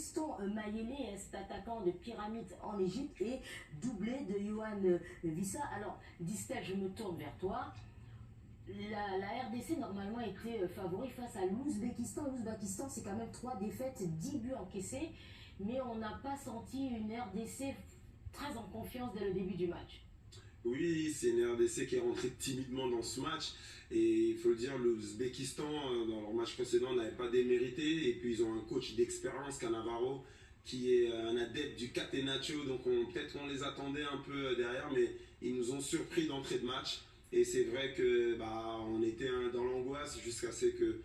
Fiston Mayele, cet attaquant de Pyramide en Égypte, et doublé de Yohan Wissa. Alors, Distel, je me tourne vers toi. La RDC normalement était favori face à l'Ouzbékistan. L'Ouzbékistan, c'est quand même 3 défaites, 10 buts encaissés, mais on n'a pas senti une RDC très en confiance dès le début du match. Oui, c'est une RDC qui est rentrée timidement dans ce match. Et il faut le dire, l'Ouzbékistan, dans leur match précédent, n'avait pas démérité. Et puis ils ont un coach d'expérience, Cannavaro, qui est un adepte du catenaccio. Donc peut-être qu'on les attendait un peu derrière, mais ils nous ont surpris d'entrée de match. Et c'est vrai que on était dans l'angoisse jusqu'à ce que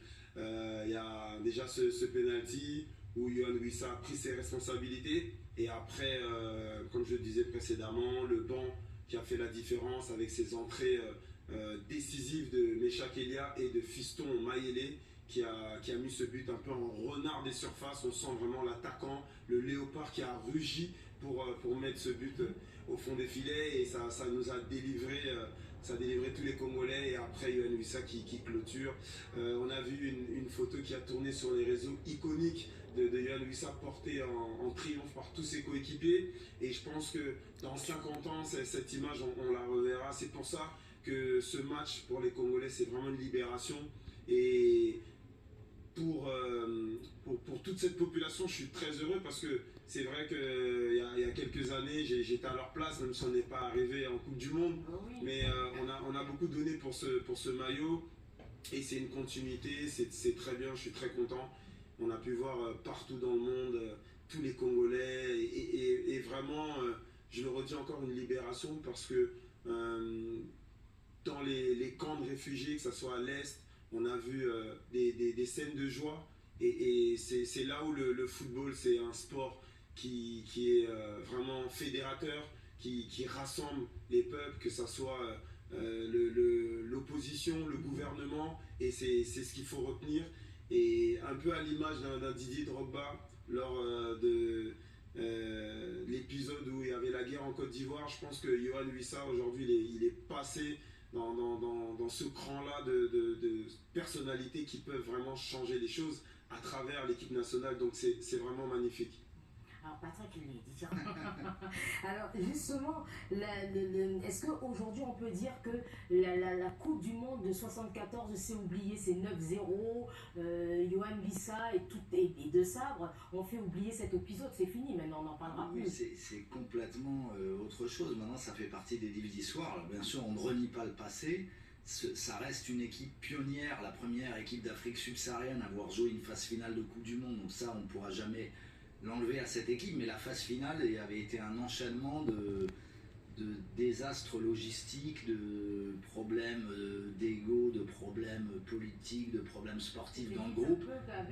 il y a déjà ce penalty où Yohan Wissa a pris ses responsabilités. Et après, comme je le disais précédemment, le banc qui a fait la différence avec ses entrées décisives de Meshak Elia et de Fiston Mayele qui a mis ce but un peu en renard des surfaces. On sent vraiment l'attaquant, le léopard qui a rugi pour mettre ce but au fond des filets, et ça nous a délivré, ça a délivré tous les Congolais. Et après Yohan Wissa qui clôture. On a vu une photo qui a tourné sur les réseaux iconique de Yohan Wissa porté en triomphe par tous ses coéquipiers, et je pense que dans 50 ans cette image on la reverra. C'est pour ça que ce match pour les Congolais c'est vraiment une libération, et pour toute cette population je suis très heureux, parce que c'est vrai qu'il y a quelques années j'étais à leur place, même si on n'est pas arrivé en Coupe du Monde, mais on a beaucoup donné pour ce maillot, et c'est une continuité, c'est très bien, je suis très content. On a pu voir partout dans le monde tous les Congolais, et vraiment, je le redis encore, une libération, parce que dans les camps de réfugiés, que ce soit à l'Est, on a vu des scènes de joie, et c'est là où le football, c'est un sport qui est vraiment fédérateur, qui rassemble les peuples, que ce soit l'opposition, le gouvernement, et c'est ce qu'il faut retenir. Et un peu à l'image d'un Didier Drogba lors de l'épisode où il y avait la guerre en Côte d'Ivoire, je pense que Yohan Wissa aujourd'hui il est passé dans ce cran-là de personnalités qui peuvent vraiment changer les choses à travers l'équipe nationale. Donc c'est vraiment magnifique. Alors Patrick, il est différent. Alors justement, est-ce qu'aujourd'hui on peut dire que la Coupe du Monde de 74 s'est oubliée, c'est 9-0, Yohan Wissa et De Sabre ont fait oublier cet épisode, c'est fini, maintenant on n'en parlera plus. C'est complètement autre chose, maintenant ça fait partie des livres d'histoire. Bien sûr on ne renie pas le passé, ça reste une équipe pionnière, la première équipe d'Afrique subsaharienne à avoir joué une phase finale de Coupe du Monde, donc ça on ne pourra jamais l'enlever à cette équipe, mais la phase finale avait été un enchaînement de désastres logistiques, de problèmes d'ego, de problèmes politiques, de problèmes sportifs dans le groupe.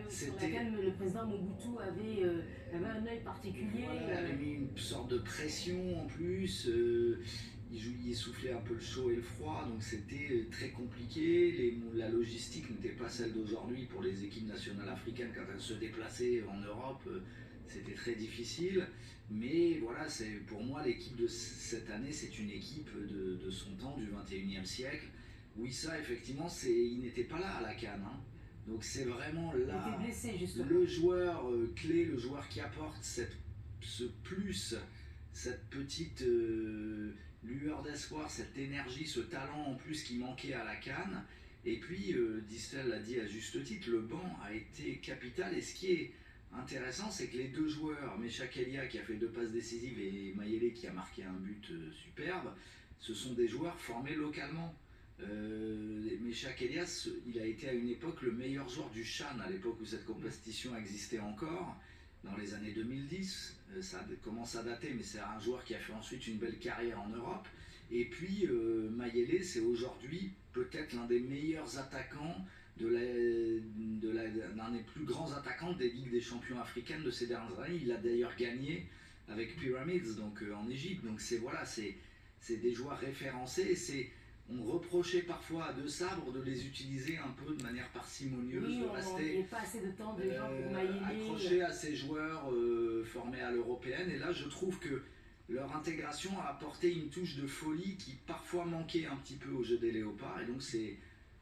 Sur laquelle le président Mobutu avait un œil particulier. Voilà, il avait mis une sorte de pression en plus, il soufflait un peu le chaud et le froid, donc c'était très compliqué. La logistique n'était pas celle d'aujourd'hui pour les équipes nationales africaines quand elles se déplaçaient en Europe. C'était très difficile, mais voilà, pour moi l'équipe de cette année, c'est une équipe de son temps, du 21e siècle. Wissa, effectivement, il n'était pas là à la CAN, hein. Donc c'est vraiment là blessé, le joueur clé, le joueur qui apporte ce plus, cette petite lueur d'espoir, cette énergie, ce talent en plus qui manquait à la CAN. Et puis, Distel l'a dit à juste titre, le banc a été capital, et ce qui est intéressant, c'est que les deux joueurs, Meshak Elia qui a fait 2 passes décisives et Mayele qui a marqué un but superbe, ce sont des joueurs formés localement. Meshak Elia, il a été à une époque le meilleur joueur du CHAN, à l'époque où cette compétition existait encore, dans les années 2010. Ça commence à dater, mais c'est un joueur qui a fait ensuite une belle carrière en Europe. Et puis Mayele, c'est aujourd'hui peut-être l'un des meilleurs attaquants, l'un des plus grands attaquants des Ligues des champions africaines de ces dernières années. Il a d'ailleurs gagné avec Pyramids, donc en Égypte. Donc c'est des joueurs référencés, et on reprochait parfois à De Sabre de les utiliser un peu de manière parcimonieuse, de rester pas assez de temps de gens pour accrochés à ces joueurs formés à l'européenne. Et là je trouve que leur intégration a apporté une touche de folie qui parfois manquait un petit peu au jeu des léopards, et donc c'est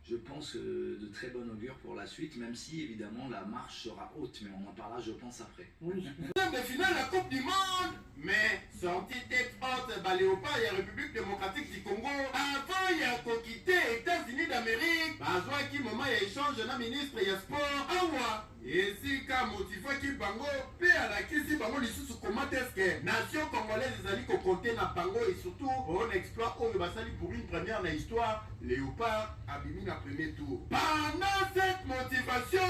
je pense de très bon augure pour la suite, même si évidemment la marche sera haute, mais on en parlera je pense après. Oui. De finale la Coupe du Monde, mais sortie tête haute, Léopard, il y a République démocratique du Congo. Avant, il y a quitté États-Unis d'Amérique. Bazwa qui moment il y a échange na ministre il y a sport. Awa. Et si ka motivé qui bango, pe à la kisi bango lisusu comment est-ce que nation congolaise ezali ko compter na bango et surtout on exploit oyo basali pour une première na histoire. Léopard abimi na premier tour. Pendant cette motivation,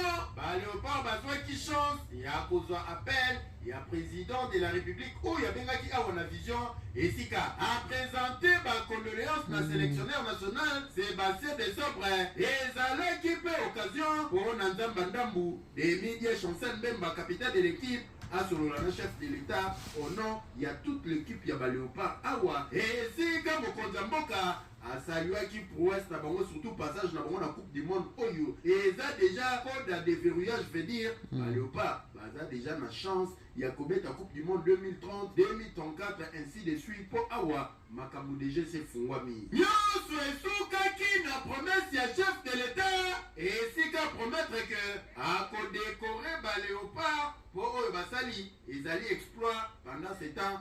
Léopard bazwa qui chance, il y a cause appel. Il y a président de la République où il y a bien qui a une vision et si a présenté ma condoléance na sélectionneur national Sébastien Desabre et ça qui peut occasion pour Nzamba Ndambu des médias Chancel Mbemba capitaine de l'équipe à son chef de l'État au nom il y a toute l'équipe il y a Léopard Awa et si comme Konzamboka a salué qui prouesse na bango surtout passage na bango na coupe du monde oyo et ça déjà code de déverrouillage veut dire Léopard ça déjà ma chance il y a la coupe du monde 2030 2034 ainsi de suite pour Awa makambo déjà c'est fungwami nyoso esukaki na promesse ya chef de l'État et si ka promettre que a décorer Léopard pour oyo basali ezali exploit pendant ce temps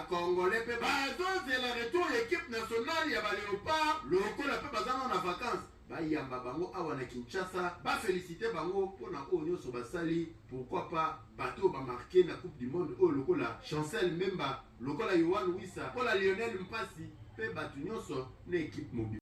Congolais pe c'est le retour l'équipe nationale ya Léopard lokola pe bazana na vacances bayamba bango awa na Kinshasa féliciter bango pona oyo nyonso basali pourquoi pas bateau marqué na coupe du monde oyo lokola Chancel Mbemba lokola Yohan Wissa pour la Lionel Mpasi pe batu nyonso na équipe mobile.